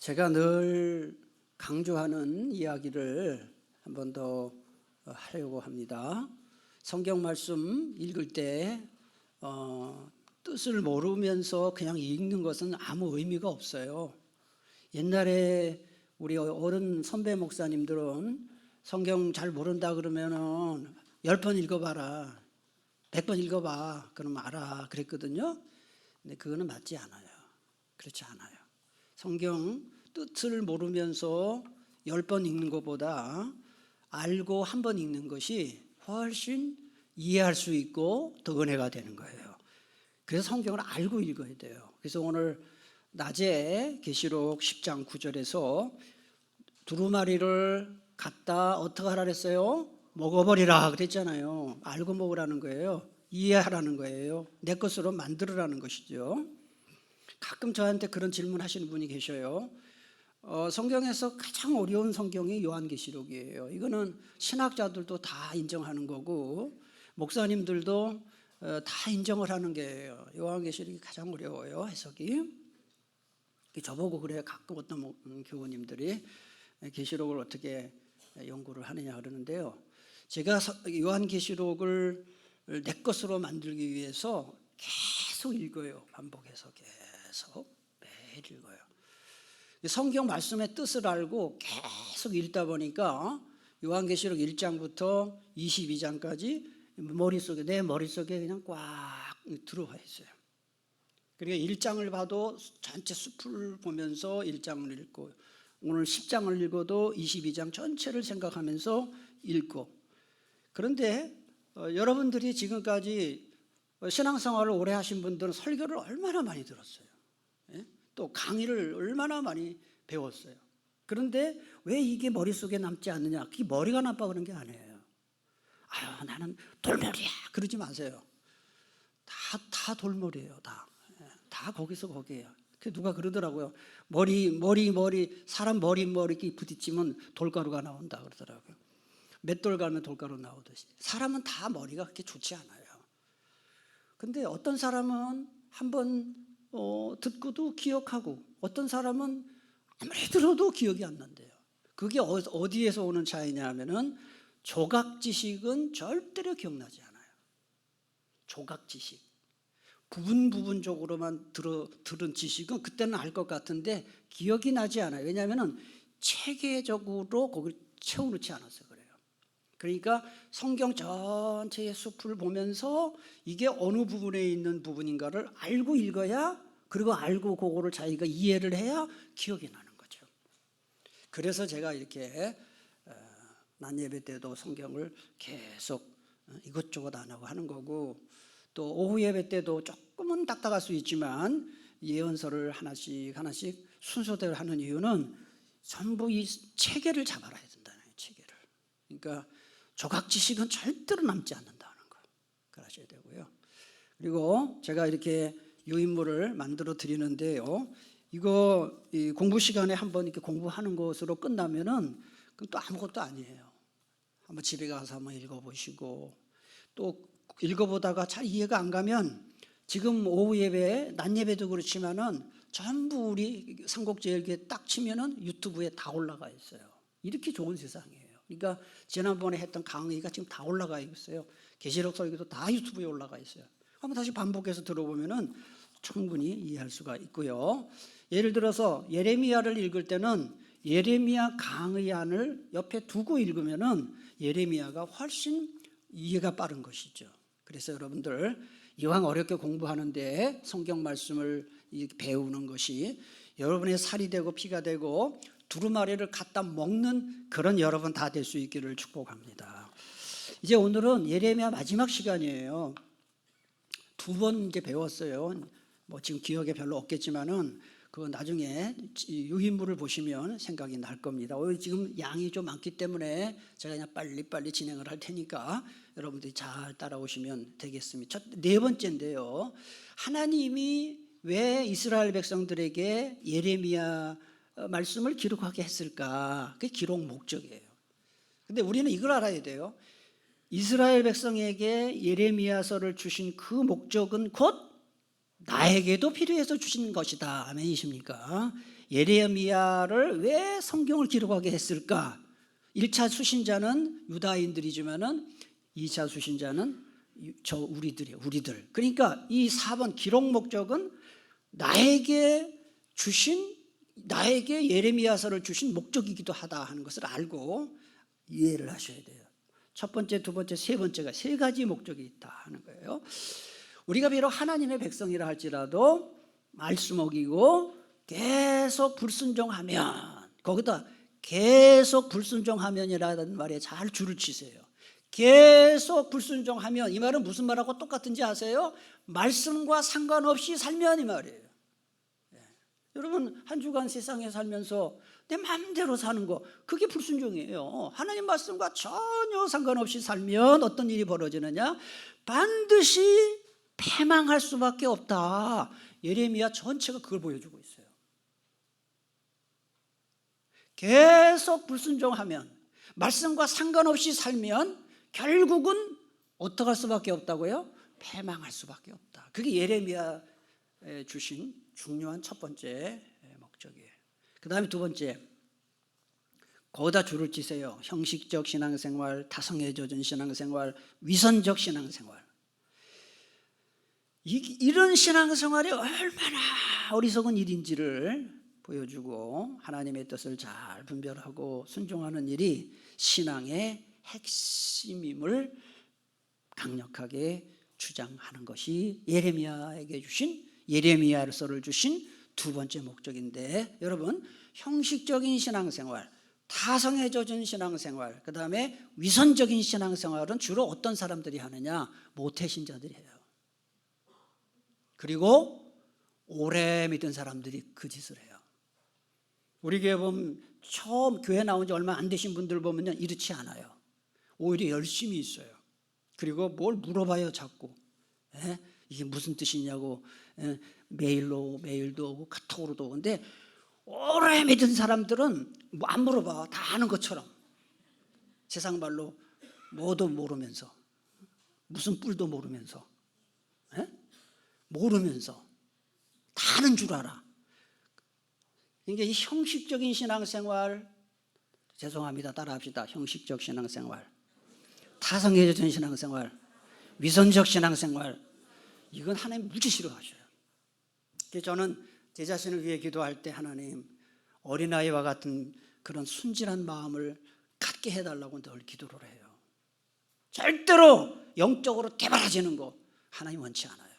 제가 늘 강조하는 이야기를 한 번 더 하려고 합니다. 성경 말씀 읽을 때 뜻을 모르면서 그냥 읽는 것은 아무 의미가 없어요. 옛날에 우리 어른 선배 목사님들은 성경 잘 모른다 그러면은 10번 읽어봐라, 100번 읽어봐, 그러면 알아 그랬거든요. 근데 그거는 맞지 않아요. 그렇지 않아요. 성경 뜻을 모르면서 10번 읽는 것보다 알고 한 번 읽는 것이 훨씬 이해할 수 있고 더 은혜가 되는 거예요. 그래서 성경을 알고 읽어야 돼요. 그래서 오늘 낮에 계시록 10장 9절에서 두루마리를 갖다 어떻게 하라 그랬어요? 먹어버리라 그랬잖아요. 알고 먹으라는 거예요. 이해하라는 거예요. 내 것으로 만들으라는 것이죠. 가끔 저한테 그런 질문 하시는 분이 계셔요. 성경에서 가장 어려운 성경이 요한계시록이에요. 이거는 신학자들도 다 인정하는 거고 목사님들도 다 인정을 하는 게예요. 요한계시록이 가장 어려워요, 해석이. 저보고 그래요. 가끔 어떤 교우님들이 계시록을 어떻게 연구를 하느냐 그러는데요. 제가 요한계시록을 내 것으로 만들기 위해서 계속 읽어요. 반복해서 계속 매일 읽어요. 성경 말씀의 뜻을 알고 계속 읽다 보니까 요한계시록 1장부터 22장까지 내 머릿속에 그냥 꽉 들어와 있어요. 그러니까 1장을 봐도 전체 숲을 보면서 1장을 읽고, 오늘 10장을 읽어도 22장 전체를 생각하면서 읽고. 그런데 여러분들이 지금까지 신앙생활을 오래 하신 분들은 설교를 얼마나 많이 들었어요. 또 강의를 얼마나 많이 배웠어요. 그런데 왜 이게 머릿속에 남지 않느냐? 그게 머리가 나빠 그런 게 아니에요. 아유, 나는 돌머리야 그러지 마세요. 다 돌머리예요. 다 거기서 거기에요. 누가 그러더라고요. 사람 머리 이렇게 부딪히면 돌가루가 나온다 그러더라고요. 맷돌 가면 돌가루 나오듯이 사람은 다 머리가 그렇게 좋지 않아요. 근데 어떤 사람은 한번 듣고도 기억하고, 어떤 사람은 아무리 들어도 기억이 안 난대요. 그게 어디에서 오는 차이냐 하면은 조각 지식은 절대로 기억나지 않아요. 조각 지식, 부분적으로만 들은 지식은 그때는 알 것 같은데 기억이 나지 않아요. 왜냐하면은 체계적으로 거기를 채워놓지 않았어요. 그러니까 성경 전체의 숲을 보면서 이게 어느 부분에 있는 부분인가를 알고 읽어야, 그리고 알고 그거를 자기가 이해를 해야 기억이 나는 거죠. 그래서 제가 이렇게 낮 예배 때도 성경을 계속 이것저것 안 하고 하는 거고, 또 오후 예배 때도 조금은 딱딱할 수 있지만 예언서를 하나씩 순서대로 하는 이유는 전부 이 체계를 잡아야 된다는 거예요. 체계를. 그러니까 조각 지식은 절대로 남지 않는다는 거 그러셔야 되고요. 그리고 제가 이렇게 유인물을 만들어 드리는데요. 이거 공부 시간에 한번 이렇게 공부하는 것으로 끝나면은 그건 또 아무것도 아니에요. 한번 집에 가서 한번 읽어보시고, 또 읽어보다가 잘 이해가 안 가면 지금 오후 예배, 낮 예배도 그렇지만은 전부 우리 삼국제일교회 딱 치면은 유튜브에 다 올라가 있어요. 이렇게 좋은 세상이에요. 그러니까 지난번에 했던 강의가 지금 다 올라가 있어요. 계시록 설교도 다 유튜브에 올라가 있어요. 한번 다시 반복해서 들어보면은 충분히 이해할 수가 있고요. 예를 들어서 예레미야를 읽을 때는 예레미야 강의안을 옆에 두고 읽으면은 예레미야가 훨씬 이해가 빠른 것이죠. 그래서 여러분들 이왕 어렵게 공부하는데 성경 말씀을 배우는 것이 여러분의 살이 되고 피가 되고 두루마리를 갖다 먹는 그런 여러분 다 될 수 있기를 축복합니다. 이제 오늘은 예레미야 마지막 시간이에요. 2번 이제 배웠어요. 뭐 지금 기억에 별로 없겠지만은 그 나중에 유인물을 보시면 생각이 날 겁니다. 지금 양이 좀 많기 때문에 제가 그냥 빨리 진행을 할 테니까 여러분들이 잘 따라오시면 되겠습니다. 네 번째인데요. 하나님이 왜 이스라엘 백성들에게 예레미야 말씀을 기록하게 했을까? 그게 기록 목적이에요. 근데 우리는 이걸 알아야 돼요. 이스라엘 백성에게 예레미야서를 주신 그 목적은 곧 나에게도 필요해서 주신 것이다. 아멘이십니까? 예레미야를 왜 성경을 기록하게 했을까? 1차 수신자는 유다인들이지만은 2차 수신자는 우리들. 그러니까 이 4번 기록 목적은 나에게 예레미야서를 주신 목적이기도 하다 하는 것을 알고 이해를 하셔야 돼요. 첫 번째, 두 번째, 세 번째가 세 가지 목적이 있다 하는 거예요. 우리가 비록 하나님의 백성이라 할지라도 말씀 어기고 계속 불순종하면, 거기다 계속 불순종하면이라는 말에 잘 줄을 치세요. 계속 불순종하면, 이 말은 무슨 말하고 똑같은지 아세요? 말씀과 상관없이 살면, 이 말이에요. 여러분, 한 주간 세상에 살면서 내 마음대로 사는 거, 그게 불순종이에요. 하나님 말씀과 전혀 상관없이 살면 어떤 일이 벌어지느냐? 반드시 패망할 수밖에 없다. 예레미야 전체가 그걸 보여주고 있어요. 계속 불순종하면, 말씀과 상관없이 살면 결국은 어떻게 할 수밖에 없다고요? 패망할 수밖에 없다. 그게 예레미야에 주신 중요한 첫 번째 목적이에요. 그 다음에 두 번째, 거기다 줄을 치세요. 형식적 신앙생활, 타성에 젖은 신앙생활, 위선적 신앙생활. 이런 신앙생활이 얼마나 어리석은 일인지를 보여주고 하나님의 뜻을 잘 분별하고 순종하는 일이 신앙의 핵심임을 강력하게 주장하는 것이 예레미야서를 주신 두 번째 목적인데, 여러분, 형식적인 신앙생활, 타성에 젖은 신앙생활, 그 다음에 위선적인 신앙생활은 주로 어떤 사람들이 하느냐? 모태신자들이 해요. 그리고 오래 믿은 사람들이 그 짓을 해요. 우리 교회 보면 처음 교회 나온 지 얼마 안 되신 분들 보면 이렇지 않아요. 오히려 열심히 있어요. 그리고 뭘 물어봐요, 자꾸. 이게 무슨 뜻이냐고. 메일도 오고 카톡으로도 오고. 근데 오래 믿은 사람들은 뭐 안 물어봐. 다 아는 것처럼. 세상 말로 뭐도 모르면서, 무슨 뿔도 모르면서, 모르면서 다 아는 줄 알아. 그러니까 이 형식적인 신앙생활, 죄송합니다, 따라합시다. 형식적 신앙생활, 타성에 젖은 신앙생활, 위선적 신앙생활, 이건 하나님 무지 싫어하셔요. 그래서 저는 제 자신을 위해 기도할 때, 하나님, 어린아이와 같은 그런 순진한 마음을 갖게 해달라고 늘 기도를 해요. 절대로 영적으로 개발해지는 거 하나님 원치 않아요.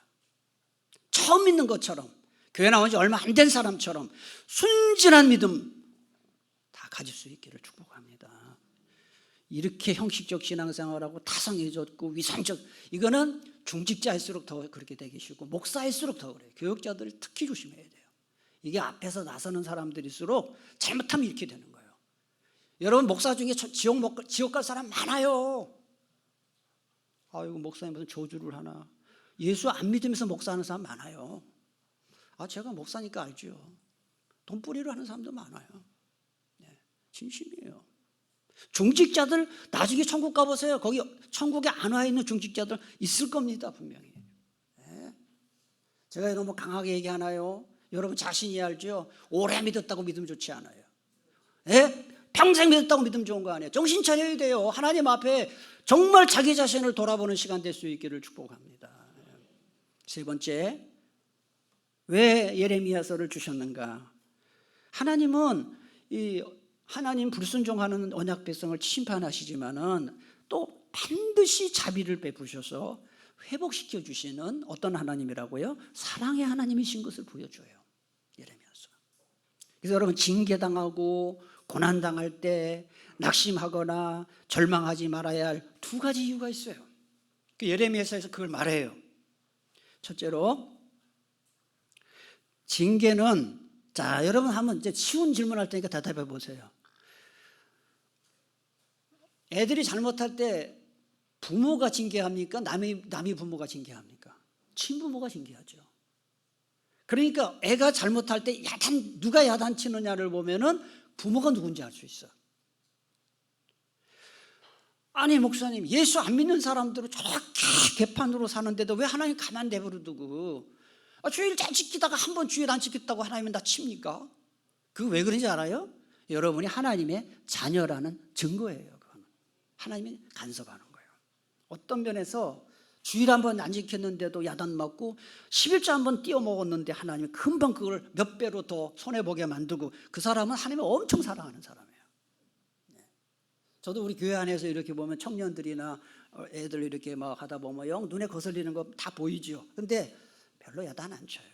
처음 믿는 것처럼, 교회 나온 지 얼마 안 된 사람처럼 순진한 믿음 다 가질 수 있기를 축복합니다. 이렇게 형식적 신앙생활하고 타성해졌고 위선적, 이거는 중직자일수록 더 그렇게 되기 쉽고 목사일수록 더 그래요. 교육자들 특히 조심해야 돼요. 이게 앞에서 나서는 사람들일수록 잘못하면 이렇게 되는 거예요. 여러분, 목사 중에 지옥 갈 사람 많아요. 아이고, 목사님 무슨 저주를 하나. 예수 안 믿으면서 목사하는 사람 많아요. 제가 목사니까 알죠. 돈뿌리로 하는 사람도 많아요. 진심이에요. 중직자들 나중에 천국 가보세요. 거기 천국에 안 와 있는 중직자들 있을 겁니다, 분명히. 제가 너무 강하게 얘기하나요? 여러분 자신이 알죠? 오래 믿었다고 믿음 좋지 않아요. 평생 믿었다고 믿음 좋은 거 아니에요. 정신 차려야 돼요. 하나님 앞에 정말 자기 자신을 돌아보는 시간 될 수 있기를 축복합니다. 세 번째, 왜 예레미야서를 주셨는가? 하나님은 하나님 불순종하는 언약 백성을 심판하시지만은 또 반드시 자비를 베푸셔서 회복시켜 주시는 어떤 하나님이라고요? 사랑의 하나님이신 것을 보여줘요, 예레미야서. 그래서 여러분, 징계당하고 고난당할 때 낙심하거나 절망하지 말아야 할 두 가지 이유가 있어요. 그 예레미야서에서 그걸 말해요. 첫째로, 징계는, 자, 여러분 한번 이제 쉬운 질문할 테니까 대답해 보세요. 애들이 잘못할 때 부모가 징계합니까? 남이 부모가 징계합니까? 친부모가 징계하죠. 그러니까 애가 잘못할 때 누가 야단치느냐를 보면은 부모가 누군지 알 수 있어. 아니, 목사님, 예수 안 믿는 사람들은 저렇게 개판으로 사는데도 왜 하나님 가만 내버려 두고 주일 잘 지키다가 한 번 주일 안 지켰다고 하나님은 다 칩니까? 그거 왜 그런지 알아요? 여러분이 하나님의 자녀라는 증거예요. 그건 하나님이 간섭하는 거예요. 어떤 면에서 주일 한 번 안 지켰는데도 야단 맞고 11조 한 번 띄워 먹었는데 하나님이 금방 그걸 몇 배로 더 손해보게 만들고, 그 사람은 하나님을 엄청 사랑하는 사람이에요. 저도 우리 교회 안에서 이렇게 보면 청년들이나 애들 이렇게 막 하다 보면 영 눈에 거슬리는 거 다 보이죠. 근데 별로 야단 안 쳐요.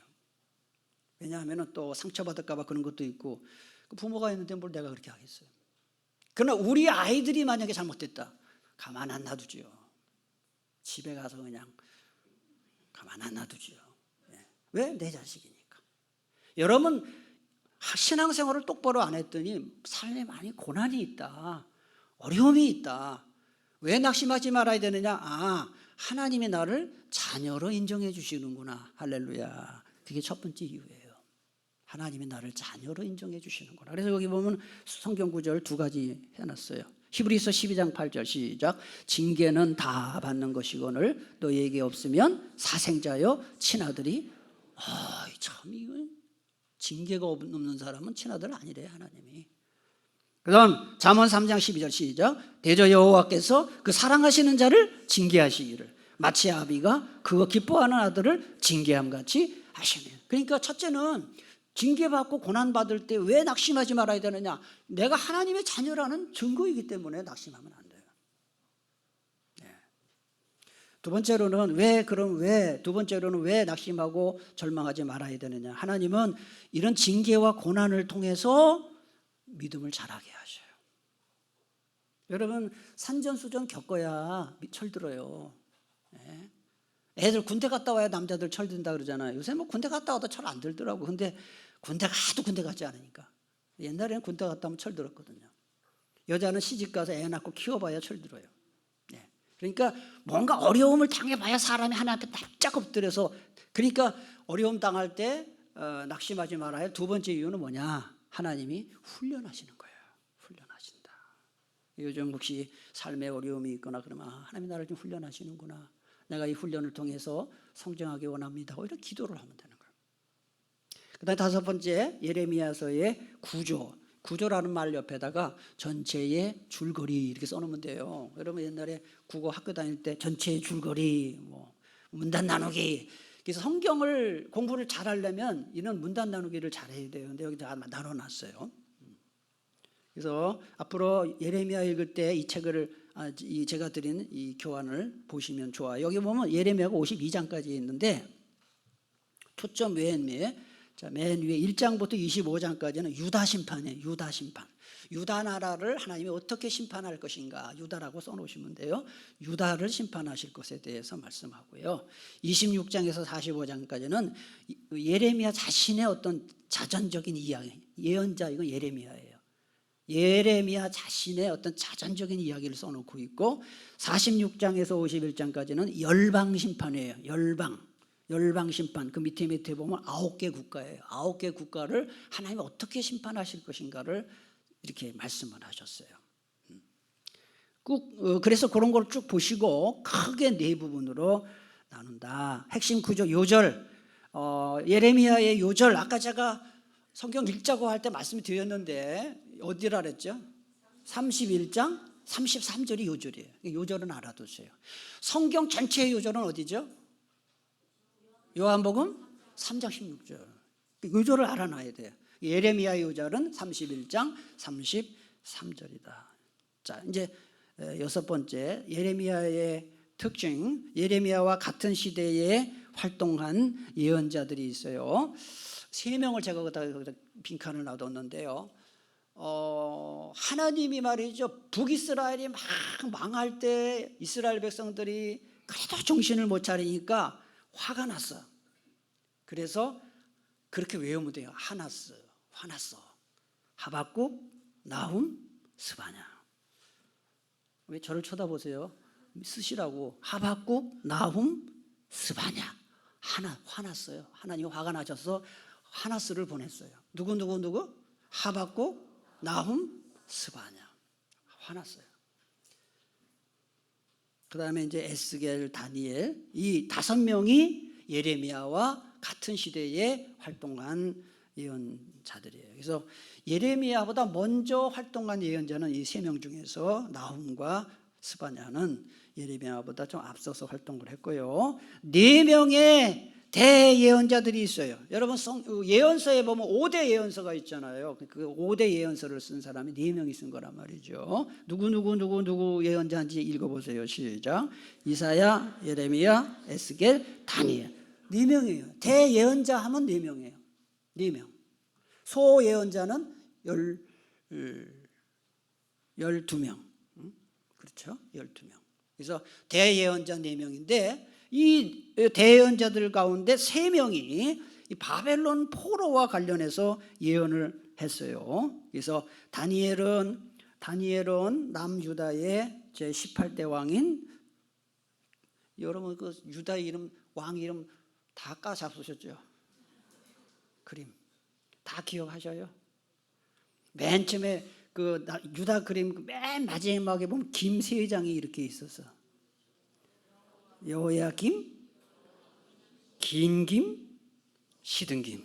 왜냐하면 또 상처받을까 봐 그런 것도 있고, 부모가 있는데 뭘 내가 그렇게 하겠어요. 그러나 우리 아이들이 만약에 잘못됐다, 가만 안 놔두지요. 집에 가서 그냥 가만 안 놔두지요. 왜? 내 자식이니까. 여러분, 신앙생활을 똑바로 안 했더니 삶에 많이 고난이 있다, 어려움이 있다. 왜 낙심하지 말아야 되느냐? 하나님이 나를 자녀로 인정해 주시는구나. 할렐루야. 그게 첫 번째 이유예요. 하나님이 나를 자녀로 인정해 주시는구나. 그래서 여기 보면 성경 구절 두 가지 해놨어요. 히브리서 12장 8절 시작. 징계는 다 받는 것이거늘 너희에게 없으면 사생자여 친아들이. 참, 이거 징계가 없는 사람은 친아들 아니래, 하나님이. 그 다음 잠언 3장 12절 시작. 대저 여호와께서 그 사랑하시는 자를 징계하시기를 마치 아비가 그거 기뻐하는 아들을 징계함같이 하시네요. 그러니까 첫째는 징계받고 고난받을 때 왜 낙심하지 말아야 되느냐? 내가 하나님의 자녀라는 증거이기 때문에 낙심하면 안 돼요. 두 번째로는 왜 낙심하고 절망하지 말아야 되느냐? 하나님은 이런 징계와 고난을 통해서 믿음을 자라게 하셔요. 여러분, 산전수전 겪어야 철들어요. 애들 군대 갔다 와야 남자들 철든다 그러잖아요. 요새 뭐 군대 갔다 와도 철 안 들더라고. 근데 군대 갔지 않으니까. 옛날에는 군대 갔다 오면 철들었거든요. 여자는 시집 가서 애 낳고 키워봐야 철들어요. 그러니까 뭔가 어려움을 당해봐야 사람이 하나님한테 바짝 엎드려서. 그러니까 어려움 당할 때 낙심하지 말아야. 두 번째 이유는 뭐냐? 하나님이 훈련하시는 거예요. 훈련하신다. 요즘 혹시 삶에 어려움이 있거나 그러면 하나님 나를 좀 훈련하시는구나, 내가 이 훈련을 통해서 성장하기 원합니다, 이렇게 기도를 하면 되는 거예요. 그 다음에 다섯 번째, 예레미야서의 구조라는 말 옆에다가 전체의 줄거리 이렇게 써놓으면 돼요. 여러분 옛날에 국어 학교 다닐 때 전체의 줄거리, 문단 나누기. 그래서 성경을 공부를 잘하려면 이런 문단 나누기를 잘해야 돼요. 근데 여기 다 나눠놨어요. 그래서 앞으로 예레미야 읽을 때 이 책을 제가 드린 이 교환을 보시면 좋아요. 여기 보면 예레미야가 52장까지 있는데 초점 맨 위에, 맨 위에 1장부터 25장까지는 유다 심판이에요. 유다 심판. 유다 나라를 하나님이 어떻게 심판할 것인가, 유다라고 써놓으시면 돼요. 유다를 심판하실 것에 대해서 말씀하고요. 26장에서 45장까지는 예레미야 자신의 어떤 자전적인 이야기, 예언자, 이건 예레미야예요. 예레미야 자신의 어떤 자전적인 이야기를 써놓고 있고, 46장에서 51장까지는 열방 심판이에요. 열방 심판. 그 밑에 보면 9개 국가예요. 9개 국가를 하나님이 어떻게 심판하실 것인가를 이렇게 말씀을 하셨어요. 그래서 그런 걸 쭉 보시고 크게 네 부분으로 나눈다. 핵심 구조 요절, 예레미야의 요절, 아까 제가 성경 읽자고 할 때 말씀을 드렸는데 어디라 그랬죠? 31장 33절이 요절이에요. 요절은 알아두세요. 성경 전체의 요절은 어디죠? 요한복음 3장 16절. 요절을 알아놔야 돼요. 예레미야 요절은 31장 33절이다. 자, 이제 여섯 번째, 예레미야의 특징. 예레미야와 같은 시대에 활동한 예언자들이 있어요. 3명을 제가 거기다 빈칸을 놔뒀는데요. 하나님이 말이죠, 북이스라엘이 막 망할 때 이스라엘 백성들이 그래도 정신을 못 차리니까 화가 났어. 그래서 그렇게 외우면 돼요. 화났어. 하박국, 나훔, 스바냐. 왜 저를 쳐다보세요? 쓰시라고. 하박국, 나훔, 스바냐. 화났어요. 하나님이 화가 나셔서 하나스를 보냈어요. 누구? 하박국, 나훔, 스바냐. 화났어요. 그 다음에 이제 에스겔, 다니엘, 이 5명이 예레미야와 같은 시대에 활동한 예언자들이에요. 그래서 예레미야보다 먼저 활동한 예언자는 이 세 명 중에서 나훔과 스바냐는 예레미야보다 좀 앞서서 활동을 했고요. 네 명의 대예언자들이 있어요. 여러분 예언서에 보면 5대 예언서가 있잖아요. 그 5대 예언서를 쓴 사람이 4명이 쓴 거란 말이죠. 누구 예언자인지 읽어보세요. 시작. 이사야, 예레미야, 에스겔, 다니엘. 4명이에요. 대예언자 하면 4명이에요. 4명. 소예언자는 12명. 그렇죠? 12명. 그래서 대예언자 4명인데 이 대예언자들 가운데 3명이 이 바벨론 포로와 관련해서 예언을 했어요. 그래서 다니엘은 남유다의 제18대 왕인, 여러분 그 유다 이름, 왕 이름 다 까잡수셨죠? 그림 다 기억하셔요? 맨 처음에 그 유다 그림 맨 마지막에 보면 김 3장이 이렇게 있어서 여호야김, 긴김, 시든김.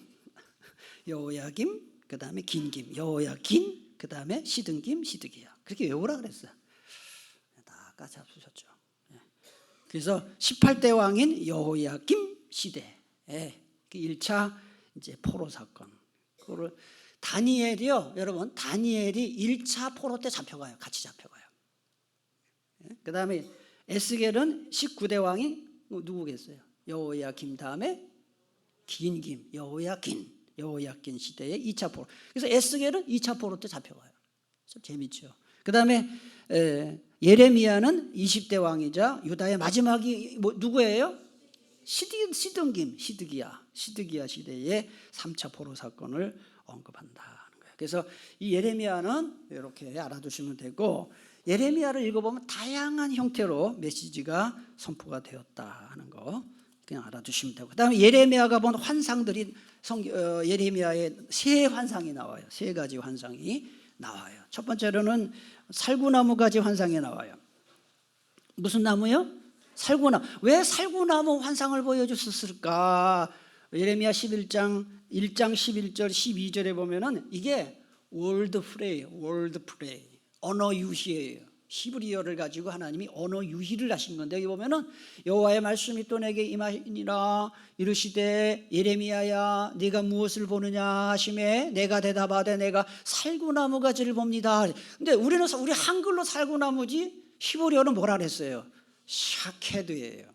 여호야김, 그 다음에 긴김, 여호야긴, 그 다음에 시든김, 시드기야. 그렇게 외우라 그랬어요. 다 까잡수셨죠. 그래서 18대 왕인 여호야김 시대, 그 1차 이제 포로 사건. 그거를 다니엘이요, 여러분, 다니엘이 1차 포로 때 잡혀가요. 같이 잡혀가요. 그 다음에 에스겔은 19대 왕이 누구겠어요? 여호야김 다음에 긴김, 여호야긴 시대의 2차 포로. 그래서 에스겔은 2차 포로 때 잡혀가요. 좀 재밌죠. 그 다음에 예레미야는 20대 왕이자 유다의 마지막이 누구예요? 시드기야 시대의 3차 포로 사건을 언급한다는 거예요. 그래서 이 예레미야는 이렇게 알아두시면 되고, 예레미야를 읽어보면 다양한 형태로 메시지가 선포가 되었다 하는 거 그냥 알아두시면 되고, 그 다음에 예레미야가 본 환상들이 예레미야의 3환상이 나와요. 3가지 환상이 나와요. 첫 번째로는 살구나무 가지 환상이 나와요. 무슨 나무요? 살구나무. 왜 살구나무 환상을 보여줬을까? 예레미야 11장 1장 11절 12절에 보면은 이게 월드 플레이, 언어 유희예요. 히브리어를 가지고 하나님이 언어 유희를 하신 건데, 여기 보면은 여호와의 말씀이 또 내게 임하니라 이르시되 예레미야야 네가 무엇을 보느냐 하시매 내가 대답하되 내가 살구나무 가지를 봅니다. 근데 우리 한글로 살구나무지 히브리어는 뭐라 그랬어요? 샤케드예요.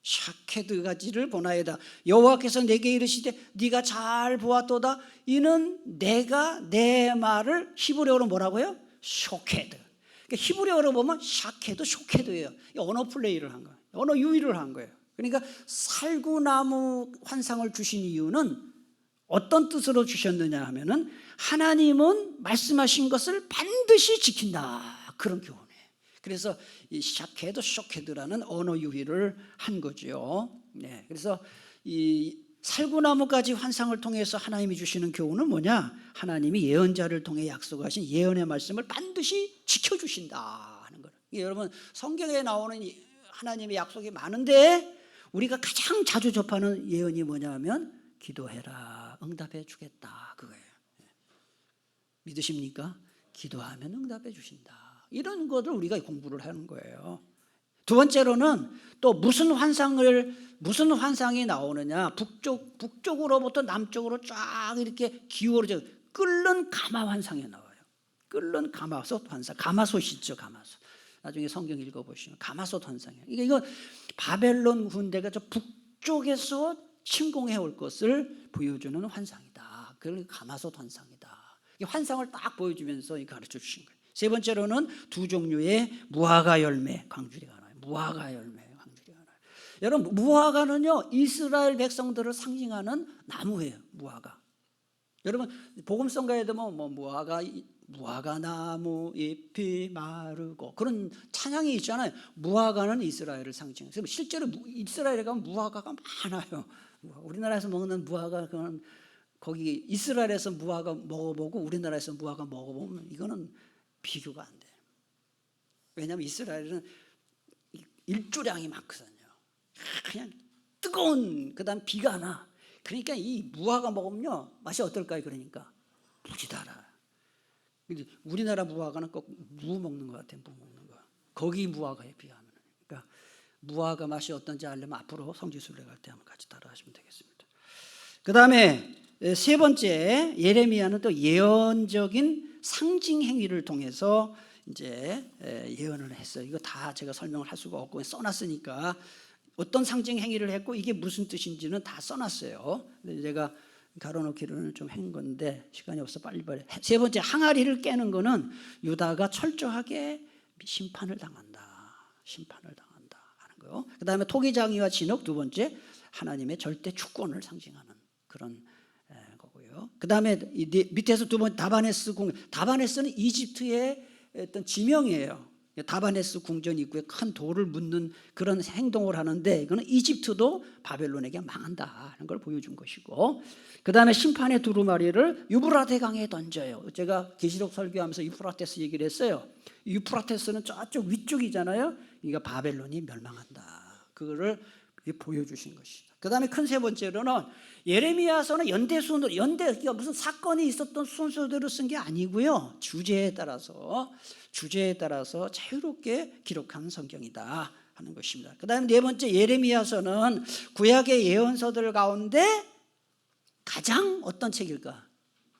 샤케드 가지를 보나이다. 여호와께서 내게 이르시되 네가 잘 보았도다. 이는 내가 내 말을 히브리어로 뭐라고요? 쇼케드. 그러니까 히브리어로 보면 샤케드, 쇼케드예요. 언어 플레이를 한 거예요. 언어 유희를 한 거예요. 그러니까 살구나무 환상을 주신 이유는 어떤 뜻으로 주셨느냐 하면은 하나님은 말씀하신 것을 반드시 지킨다, 그런 교훈이에요. 그래서 이 샤케드, 쇼케드라는 언어 유희를 한 거죠. 네, 그래서 이 살구나무까지 환상을 통해서 하나님이 주시는 교훈은 뭐냐? 하나님이 예언자를 통해 약속하신 예언의 말씀을 반드시 지켜주신다 하는 거예요. 여러분, 성경에 나오는 하나님의 약속이 많은데 우리가 가장 자주 접하는 예언이 뭐냐면 기도해라 응답해 주겠다, 그거예요. 믿으십니까? 기도하면 응답해 주신다, 이런 것을 우리가 공부를 하는 거예요. 두 번째로는 또 무슨 환상이 나오느냐? 북쪽으로부터 남쪽으로 쫙 이렇게 기울어져 끓는 가마 환상이 나와요. 끓는 가마솥 환상, 가마솥 있죠, 가마솥. 나중에 성경 읽어보시면 가마솥 환상이에요. 이거 바벨론 군대가 저 북쪽에서 침공해 올 것을 보여주는 환상이다. 그걸 가마솥 환상이다. 이 환상을 딱 보여주면서 가르쳐 주신 거예요. 세 번째로는 2종류의 무화과 열매 광주리가 나와요. 무화과 열매 광주리가 나와요. 여러분, 무화과는요 이스라엘 백성들을 상징하는 나무예요. 무화과. 여러분 복음성가에 보면 뭐 무화과 나무 잎이 마르고 그런 찬양이 있잖아요. 무화과는 이스라엘을 상징해요. 실제로 이스라엘에 가면 무화과가 많아요. 우리나라에서 먹는 무화과, 그건 거기 이스라엘에서 무화과 먹어보고 우리나라에서 무화과 먹어보면 이거는 비교가 안 돼요. 왜냐하면 이스라엘은 일조량이 많거든요. 그냥 뜨거운, 그다음 비가 나, 그러니까 이 무화과 먹으면요 맛이 어떨까요? 그러니까 무지 달아. 우리나라 무화과는 꼭 무 먹는 것 같아요. 무 먹는 거. 거기 무화과에 비하면. 그러니까 무화과 맛이 어떤지 알려면 앞으로 성지순례 갈 때 한번 같이 따라하시면 되겠습니다. 그 다음에 세 번째, 예레미야는 또 예언적인 상징 행위를 통해서 이제 예언을 했어요. 이거 다 제가 설명을 할 수가 없고 써놨으니까 어떤 상징 행위를 했고 이게 무슨 뜻인지는 다 써놨어요. 근데 제가 가로놓기로는 좀 한 건데 시간이 없어 빨리빨리. 세 번째, 항아리를 깨는 거는 유다가 철저하게 심판을 당한다. 심판을 당한다 하는 거요. 그 다음에 토기장이와 진흙, 두 번째, 하나님의 절대 주권을 상징하는 그런 거고요. 그 다음에 밑에서 두 번째 다바네스 궁. 다바네스는 이집트의 어떤 지명이에요. 다바네스 궁전 입구에 큰 돌을 묻는 그런 행동을 하는데 이거는 이집트도 바벨론에게 망한다 하는 걸 보여준 것이고, 그 다음에 심판의 두루마리를 유브라테 강에 던져요. 제가 계시록 설교하면서 유프라테스 얘기를 했어요. 유프라테스는 저쪽 위쪽이잖아요. 그러니까 바벨론이 멸망한다. 그거를 보여주신 것이다. 그 다음에 큰 세 번째로는 예레미야서는 연대순으로, 그러니까 무슨 사건이 있었던 순서대로 쓴 게 아니고요. 주제에 따라서 자유롭게 기록한 성경이다 하는 것입니다. 그 다음에 네 번째, 예레미야서는 구약의 예언서들 가운데 가장 어떤 책일까?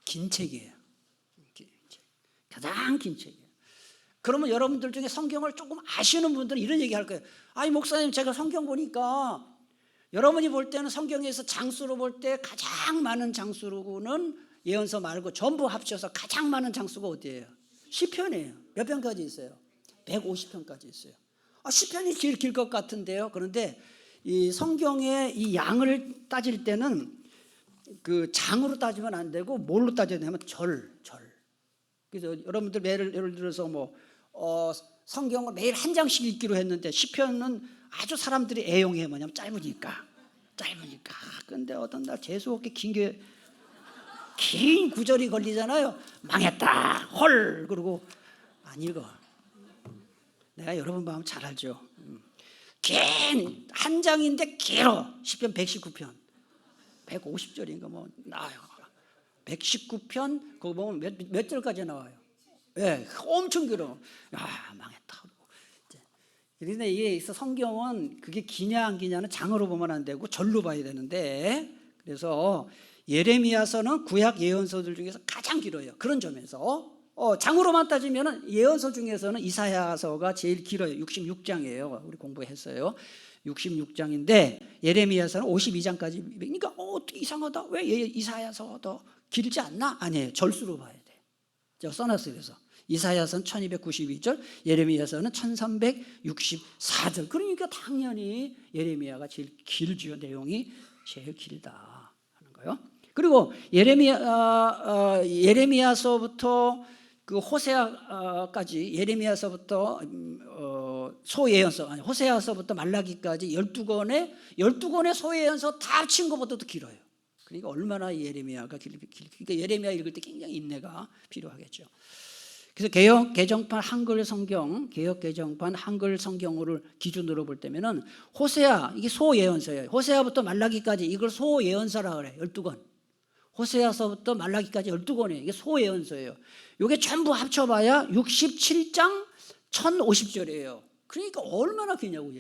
긴 책이에요. 가장 긴 책이에요. 그러면 여러분들 중에 성경을 조금 아시는 분들은 이런 얘기 할 거예요. 아니 목사님, 제가 성경 보니까 여러분이 볼 때는 성경에서 장수로 볼 때 가장 많은 장수로는 예언서 말고 전부 합쳐서 가장 많은 장수가 어디예요? 시편이에요. 몇 편까지 있어요? 150편까지 있어요. 시편이 제일 길 것 같은데요. 그런데 이 성경의 이 양을 따질 때는 그 장으로 따지면 안 되고 뭘로 따져야 되냐면 절. 그래서 여러분들 예를 들어서 성경을 매일 한 장씩 읽기로 했는데 시편은 아주 사람들이 애용해. 뭐냐면 짧으니까. 근데 어떤 날 재수없게 긴 구절이 걸리잖아요. 망했다. 헐. 그러고 안 읽어. 내가 여러분 마음 잘 알죠. 긴 한 장인데 길어. 시편 119편. 150절인가 뭐 나와요. 119편 그거 보면 몇 절까지 나와요. 예, 엄청 길어. 망했다. 그런데 이게 있어. 성경은 그게 기냐 안 기냐는 장으로 보면 안 되고 절로 봐야 되는데, 그래서 예레미야서는 구약 예언서들 중에서 가장 길어요. 그런 점에서 장으로만 따지면 예언서 중에서는 이사야서가 제일 길어요. 66장이에요. 우리 공부했어요. 66장인데 예레미야서는 52장까지. 그러니까 어떻게 이상하다. 왜 이사야서 더 길지 않나? 아니에요. 절수로 봐야 돼. 제가 써놨어요. 그래서 이사야서는 1292절, 예레미야서는 1364절. 그러니까 당연히 예레미야가 제일 길죠. 내용이 제일 길다 하는 거예요. 그리고 예레미야서부터 그 호세아까지, 예레미야서부터 소예언서, 아니 호세아서부터 말라기까지 12권의 소예언서 다 합친 것보다도 길어요. 그러니까 얼마나 예레미야가 그러니까 예레미야 읽을 때 굉장히 인내가 필요하겠죠. 그래서 개역 개정판 한글 성경을 기준으로 볼 때면은 호세아, 이게 소예언서예요. 호세아부터 말라기까지 이걸 소예언서라 그래. 12권. 호세아서부터 말라기까지 12권이에요. 이게 소예언서예요. 이게 전부 합쳐봐야 67장 1050절이에요. 그러니까 얼마나 기냐고.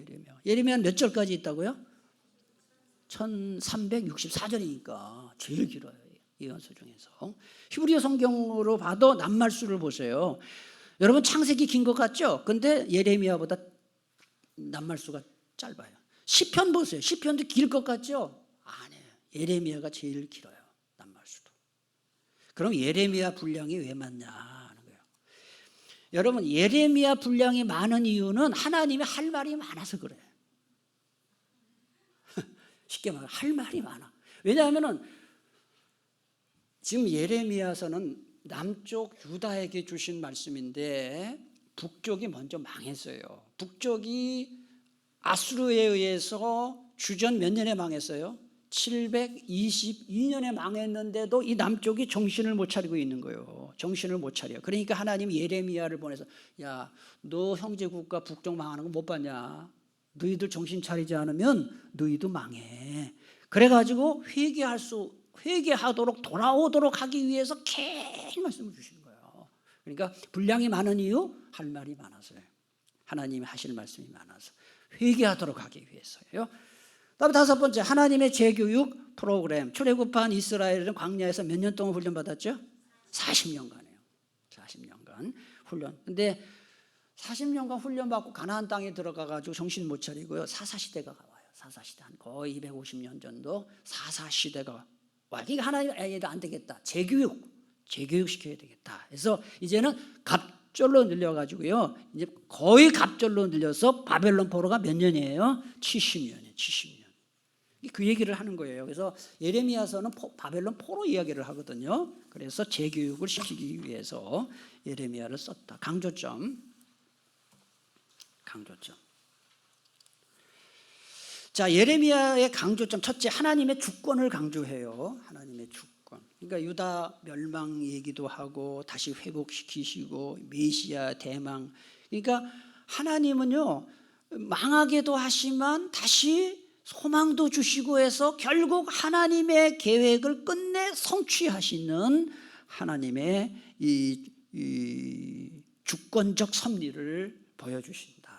예레미야는 몇 절까지 있다고요? 1364절이니까 제일 길어요. 예언서 중에서. 히브리어 성경으로 봐도 낱말수를 보세요. 여러분 창세기 긴 것 같죠? 근데 예레미야보다 낱말수가 짧아요. 시편 보세요. 시편도 길 것 같죠? 아니에요. 예레미야가 제일 길어요. 낱말수도. 그럼 예레미야 분량이 왜 많냐 하는 거예요. 여러분, 예레미야 분량이 많은 이유는 하나님이 할 말이 많아서 그래요. 쉽게 말하면 할 말이 많아. 왜냐하면 지금 예레미야서는 남쪽 유다에게 주신 말씀인데 북쪽이 먼저 망했어요. 북쪽이 아수르에 의해서 주전 몇 년에 망했어요? 722년에 망했는데도 이 남쪽이 정신을 못 차리고 있는 거예요. 정신을 못 차려. 그러니까 하나님이 예레미야를 보내서, 야, 너 형제국가 북쪽 망하는 거 못 봤냐? 너희들 정신 차리지 않으면 너희도 망해. 그래가지고 회개하도록 돌아오도록 하기 위해서 계속 말씀을 주시는 거예요. 그러니까 분량이 많은 이유, 할 말이 많아서요. 하나님이 하실 말씀이 많아서 회개하도록 하기 위해서요. 다음 다섯 번째, 하나님의 재교육 프로그램. 출애굽한 이스라엘은 광야에서 몇 년 동안 훈련받았죠? 40년간이에요. 40년간 훈련. 근데 40년간 훈련받고 가나안 땅에 들어가가지고 정신 못 차리고요. 사사시대가 와요. 사사시대 한 거의 250년 정도 사사시대가 와요. 그러니까 하나님 얘도 안 되겠다. 재교육시켜야 되겠다. 그래서 이제는 갑절로 늘려가지고요. 이제 거의 갑절로 늘려서 바벨론 포로가 몇 년이에요? 70년이에요. 70년. 그 얘기를 하는 거예요. 그래서 예레미야서는 바벨론 포로 이야기를 하거든요. 그래서 재교육을 시키기 위해서 예레미야를 썼다. 강조점. 자, 예레미야의 강조점 첫째, 하나님의 주권을 강조해요. 하나님의 주권. 그러니까 유다 멸망 얘기도 하고 다시 회복시키시고 메시아 대망. 그러니까 하나님은요 망하게도 하시만 다시 소망도 주시고 해서 결국 하나님의 계획을 끝내 성취하시는 하나님의 이 주권적 섭리를 보여주신다.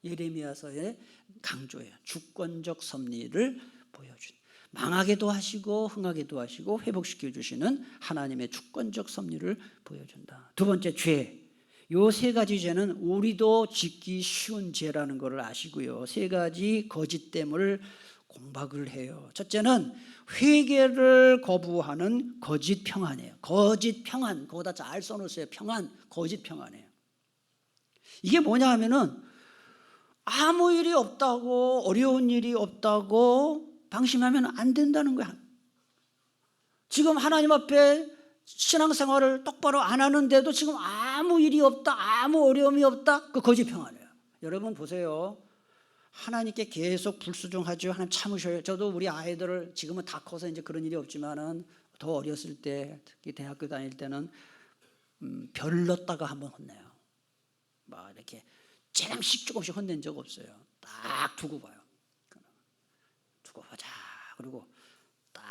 예레미야서의 강조예요. 주권적 섭리를 보여준. 망하게도 하시고 흥하게도 하시고 회복시켜 주시는 하나님의 주권적 섭리를 보여준다. 두 번째, 죄. 요 세 가지 죄는 우리도 짓기 쉬운 죄라는 것을 아시고요. 세 가지 거짓됨을 공박을 해요. 첫째는 회개를 거부하는 거짓 평안이에요. 거짓 평안. 거기다 잘 써놓으세요. 평안. 거짓 평안이에요. 이게 뭐냐 하면은 아무 일이 없다고, 어려운 일이 없다고 방심하면 안 된다는 거야. 지금 하나님 앞에 신앙생활을 똑바로 안 하는데도 지금 아무 일이 없다, 아무 어려움이 없다, 그 거짓 평안이에요. 여러분 보세요. 하나님께 계속 불수종하죠. 하나님 참으셔요. 저도 우리 아이들을 지금은 다 커서 이제 그런 일이 없지만은 더 어렸을 때, 특히 대학교 다닐 때는 별 넣다가 한번 혼내요. 막 이렇게 조금씩 혼낸 적 없어요. 딱 두고 봐요. 두고 보자. 그리고 딱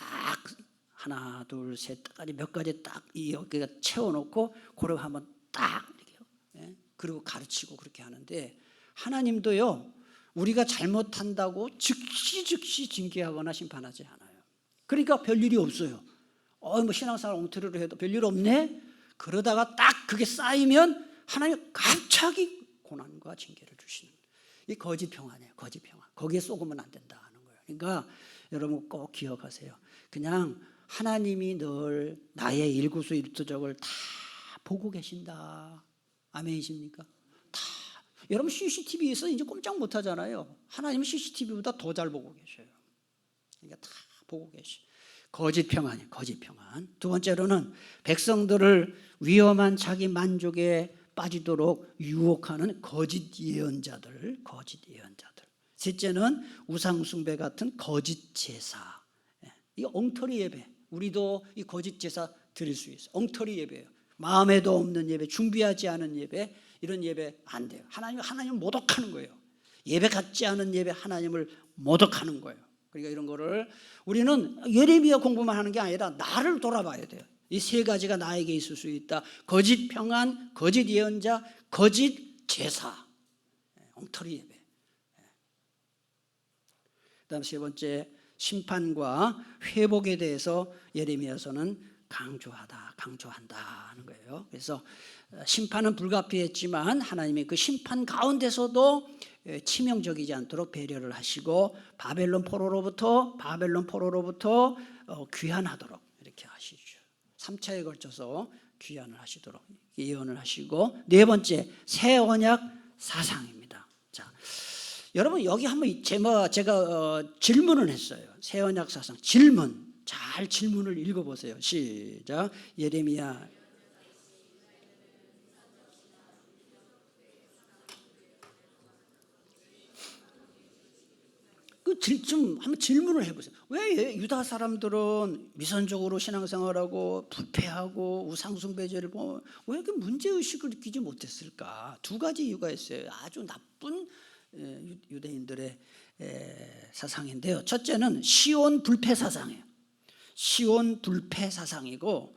하나, 둘, 셋, 몇 가지 딱 여기가 채워놓고 그러고 한번 딱 이렇게요. 예? 그리고 가르치고 그렇게 하는데 하나님도요. 우리가 잘못한다고 즉시 징계하거나 심판하지 않아요. 그러니까 별일이 없어요. 뭐 신앙생활 엉터리로 해도 별일 없네. 그러다가 딱 그게 쌓이면 하나님 갑자기 고난과 징계를 주시는 이 거짓 평안이에요. 거짓 평안. 거기에 쏘으면 안 된다는 거예요. 그러니까 여러분 꼭 기억하세요. 그냥 하나님이 늘 나의 일구수일투족을 다 보고 계신다. 아멘이십니까? 다. 여러분 CCTV에서 이제 꼼짝 못 하잖아요. 하나님은 CCTV보다 더 잘 보고 계셔요. 그러니까 다 보고 계셔. 거짓 평안이에요. 거짓 평안. 두 번째로는 백성들을 위험한 자기 만족에 빠지도록 유혹하는 거짓 예언자들. 셋째는 우상숭배 같은 거짓 제사. 이 엉터리 예배. 우리도 이 거짓 제사 드릴 수 있어요. 엉터리 예배예요. 마음에도 없는 예배, 준비하지 않은 예배, 이런 예배 안 돼요. 하나님을 모독하는 거예요. 예배 같지 않은 예배, 하나님을 모독하는 거예요. 그러니까 이런 거를 우리는 예레미야 공부만 하는 게 아니라 나를 돌아봐야 돼요. 이 세 가지가 나에게 있을 수 있다. 거짓 평안, 거짓 예언자, 거짓 제사, 엉터리 예배. 그다음 세 번째, 심판과 회복에 대해서 예레미야서는 강조한다 하는 거예요. 그래서 심판은 불가피했지만 하나님이 그 심판 가운데서도 치명적이지 않도록 배려를 하시고 바벨론 포로로부터 귀환하도록 이렇게 하시죠. 3차에 걸쳐서 귀환을 하시도록 예언을 하시고, 네 번째, 새 언약 사상입니다. 자, 여러분 여기 한번 제가 질문을 했어요. 새 언약 사상 질문. 잘 질문을 읽어보세요. 시작. 예레미야. 좀 한번 질문을 해보세요. 왜 유다 사람들은 미선적으로 신앙생활하고 부패하고 우상숭배제를 보면 왜 이렇게 문제의식을 느끼지 못했을까? 두 가지 이유가 있어요. 아주 나쁜 유대인들의 사상인데요. 첫째는 시온 불패 사상이에요. 시온 불패 사상이고,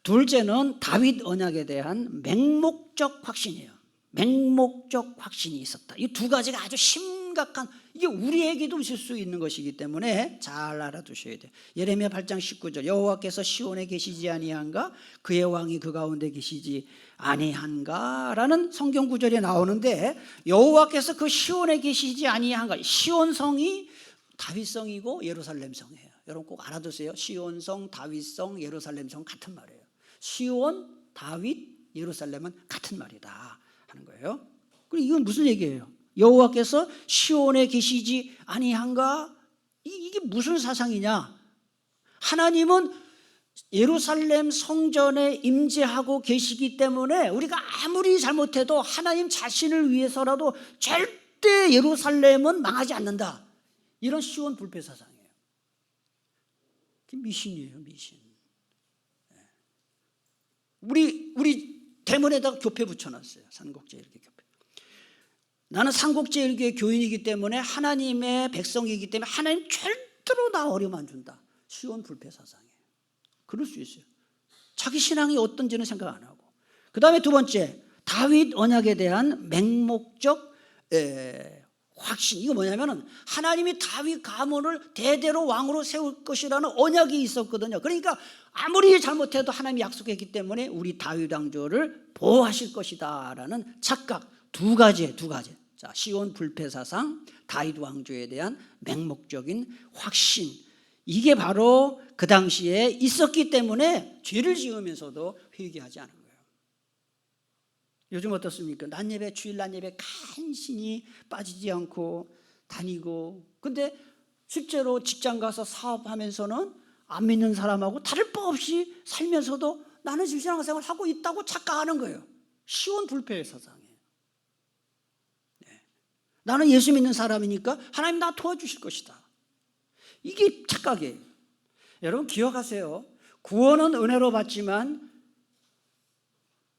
둘째는 다윗 언약에 대한 맹목적 확신이에요. 맹목적 확신이 있었다. 이 두 가지가 아주 심각한, 이게 우리에게도 있을 수 있는 것이기 때문에 잘 알아두셔야 돼요. 예레미야 8장 19절, 여호와께서 시온에 계시지 아니한가? 그의 왕이 그 가운데 계시지 아니한가? 라는 성경 구절이 나오는데, 여호와께서 그 시온에 계시지 아니한가? 시온성이 다윗성이고 예루살렘성이에요. 여러분 꼭 알아두세요. 시온성, 다윗성, 예루살렘성 같은 말이에요. 시온, 다윗, 예루살렘은 같은 말이다 하는 거예요. 그리고 이건 무슨 얘기예요? 여호와께서 시온에 계시지 아니한가? 이게 무슨 사상이냐? 하나님은 예루살렘 성전에 임재하고 계시기 때문에 우리가 아무리 잘못해도 하나님 자신을 위해서라도 절대 예루살렘은 망하지 않는다. 이런 시온 불패 사상이에요. 미신이에요, 미신. 우리 대문에다가 교패 붙여놨어요. 산곡제일교회 교패. 나는 산곡제일교회 교인이기 때문에, 하나님의 백성이기 때문에 하나님 절대로 나 어려움 안 준다. 시온 불패 사상이에요. 그럴 수 있어요. 자기 신앙이 어떤지는 생각 안 하고. 그 다음에 두 번째, 다윗 언약에 대한 맹목적 확신. 이거 뭐냐면은 하나님이 다윗 가문을 대대로 왕으로 세울 것이라는 언약이 있었거든요. 그러니까 아무리 잘못해도 하나님이 약속했기 때문에 우리 다윗 왕조를 보호하실 것이다라는 착각. 두 가지. 자, 시온 불패 사상, 다윗 왕조에 대한 맹목적인 확신. 이게 바로 그 당시에 있었기 때문에 죄를 지으면서도 회개하지 않은 거예요. 요즘 어떻습니까? 낮예배, 주일 낮예배 간신히 빠지지 않고 다니고, 근데 실제로 직장 가서 사업하면서는 안 믿는 사람하고 다를 바 없이 살면서도 나는 지금 신앙생활을 하고 있다고 착각하는 거예요. 시온 불패의 사상이에요. 네. 나는 예수 믿는 사람이니까 하나님 나 도와주실 것이다. 이게 착각이에요. 여러분 기억하세요. 구원은 은혜로 받지만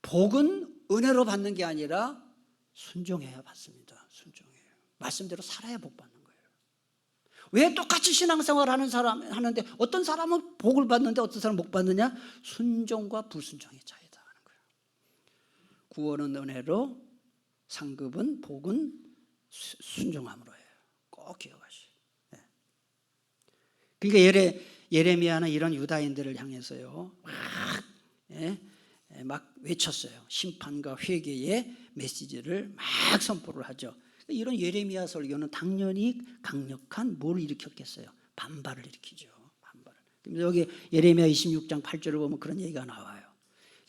복은 은혜로 받는 게 아니라 순종해야 받습니다. 순종해요. 말씀대로 살아야 복 받는 거예요. 왜 똑같이 신앙생활 하는 사람 하는데 어떤 사람은 복을 받는데 어떤 사람은 못 받느냐? 순종과 불순종의 차이다 하는 거예요. 구원은 은혜로, 상급은 복은 순종함으로 해요. 꼭 기억하시오. 네. 그러니까 예레미야는 이런 유다인들을 향해서요 막 외쳤어요. 심판과 회개의 메시지를 막 선포를 하죠. 이런 예레미야 설교는 당연히 강력한 뭘 일으켰겠어요? 반발을 일으키죠. 반발을. 여기 예레미야 26장 8절을 보면 그런 얘기가 나와요.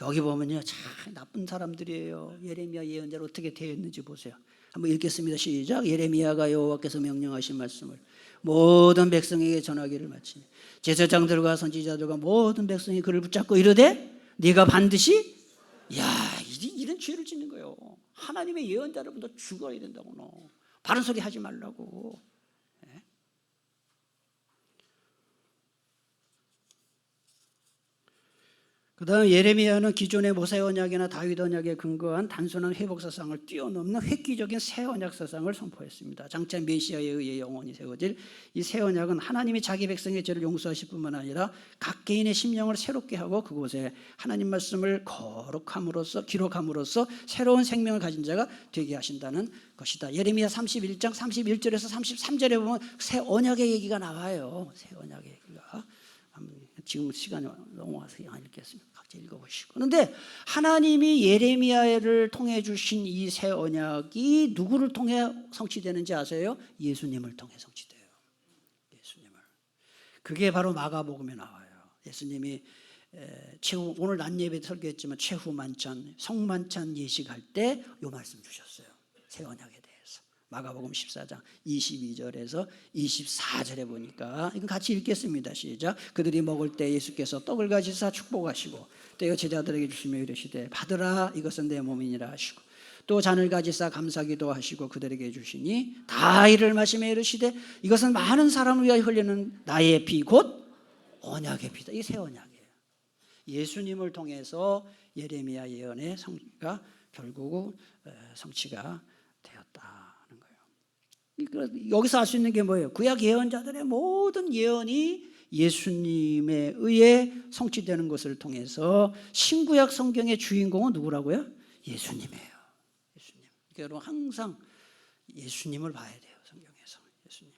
여기 보면요, 참 나쁜 사람들이에요. 예레미야 예언자로 어떻게 되어 있는지 보세요. 한번 읽겠습니다. 시작. 예레미야가 여호와께서 명령하신 말씀을 모든 백성에게 전하기를 마치니 제사장들과 선지자들과 모든 백성이 그를 붙잡고 이르되 네가 반드시, 이런 죄를 짓는 거예요. 하나님의 예언자 여러분, 너 죽어야 된다고. 너 바른 소리 하지 말라고. 그 다음에 예레미야는 기존의 모세 언약이나 다윗 언약에 근거한 단순한 회복 사상을 뛰어넘는 획기적인 새 언약 사상을 선포했습니다. 장차 메시아에 의해 영원히 세워질 이 새 언약은 하나님이 자기 백성의 죄를 용서하실 뿐만 아니라 각 개인의 심령을 새롭게 하고 그곳에 하나님 말씀을 거룩함으로써 기록함으로써 새로운 생명을 가진 자가 되게 하신다는 것이다. 예레미야 31장 31절에서 33절에 보면 새 언약의 얘기가 나와요. 새 언약의 얘기가. 지금 시간이 너무 와서 안 읽겠습니다. 각자 읽어보시고. 그런데 하나님이 예레미야를 통해 주신 이 새 언약이 누구를 통해 성취되는지 아세요? 예수님을 통해 성취돼요. 예수님을. 그게 바로 마가복음에 나와요. 예수님이 최후, 오늘 낮예배 설교했지만 최후 만찬, 성만찬 예식할 때 이 말씀 주셨어요. 새 언약에 대해서. 마가복음 14장 22절에서 24절에 보니까 이건 같이 읽겠습니다. 시작. 그들이 먹을 때 예수께서 떡을 가지사 축복하시고 떼어 제자들에게 주시며 이르시되 받으라 이것은 내 몸이니라 하시고 또 잔을 가지사 감사기도 하시고 그들에게 주시니 다 이를 마시며 이르시되 이것은 많은 사람을 위하여 흘리는 나의 피 곧 언약의 피다. 이게 새 언약이에요. 예수님을 통해서 예레미야 예언의 성취가 결국 성취가 되었다. 여기서 알 수 있는 게 뭐예요? 구약 예언자들의 모든 예언이 예수님에 의해 성취되는 것을 통해서 신구약 성경의 주인공은 누구라고요? 예수님이에요. 예수님. 그러니까 여러분 항상 예수님을 봐야 돼요. 성경에서 예수님.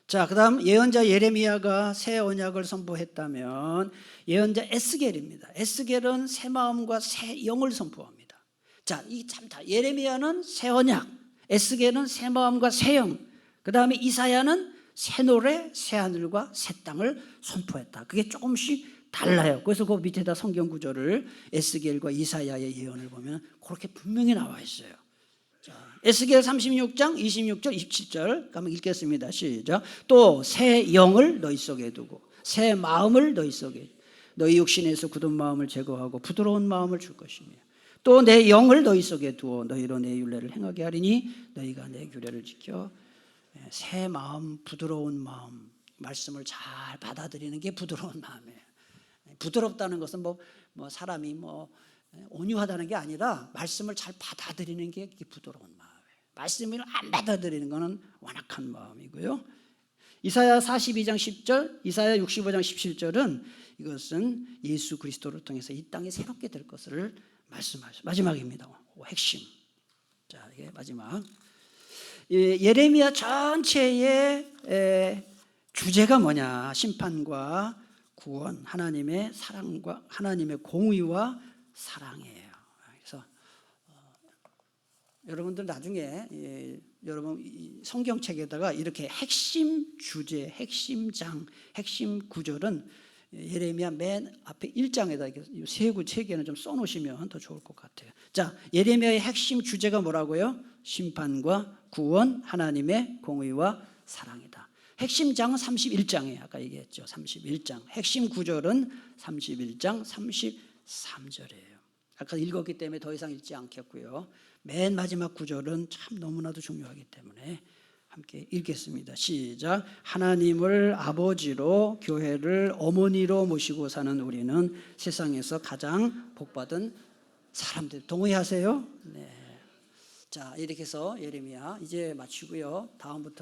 자, 그다음 예언자 예레미야가 새 언약을 선포했다면 예언자 에스겔입니다. 에스겔은 새 마음과 새 영을 선포합니다. 자, 이 참다. 예레미야는 새 언약, 에스겔은 새 마음과 새 영, 그다음에 이사야는 새 노래, 새 하늘과 새 땅을 선포했다. 그게 조금씩 달라요. 그래서 그 밑에다 성경 구절을 에스겔과 이사야의 예언을 보면 그렇게 분명히 나와 있어요. 자, 에스겔 36장 26절 27절 한번 읽겠습니다. 시작. 또 새 영을 너희 속에 두고 새 마음을 너희 속에 너희 육신에서 굳은 마음을 제거하고 부드러운 마음을 줄 것이며 또 내 영을 너희 속에 두어 너희로 내 율례를 행하게 하리니 너희가 내 규례를 지켜 새 마음, 부드러운 마음, 말씀을 잘 받아들이는 게 부드러운 마음이에요. 부드럽다는 것은 뭐 사람이 온유하다는 게 아니라 말씀을 잘 받아들이는 게 부드러운 마음이에요. 말씀을 안 받아들이는 것은 완악한 마음이고요. 이사야 42장 10절, 이사야 65장 17절은 이것은 예수 그리스도를 통해서 이 땅이 새롭게 될 것을 말씀하죠. 마지막입니다. 핵심. 자, 이게 마지막. 예레미야 전체의 주제가 뭐냐? 심판과 구원, 하나님의 사랑과 하나님의 공의와 사랑이에요. 그래서 여러분들 나중에 여러분 성경책에다가 이렇게 핵심 주제, 핵심 장, 핵심 구절은 예레미야 맨 앞에 1장에다 세 개는 좀 써놓으시면 더 좋을 것 같아요. 자, 예레미야의 핵심 주제가 뭐라고요? 심판과 구원, 하나님의 공의와 사랑이다. 핵심 장은 31장이에요. 아까 얘기했죠. 31장. 핵심 구절은 31장 33절이에요. 아까 읽었기 때문에 더 이상 읽지 않겠고요. 맨 마지막 구절은 참 너무나도 중요하기 때문에 함께 읽겠습니다. 시작. 하나님을 아버지로 교회를 어머니로 모시고 사는 우리는 세상에서 가장 복받은 사람들. 동의하세요? 네. 자, 이렇게 해서 예레미야 이제 마치고요. 다음부터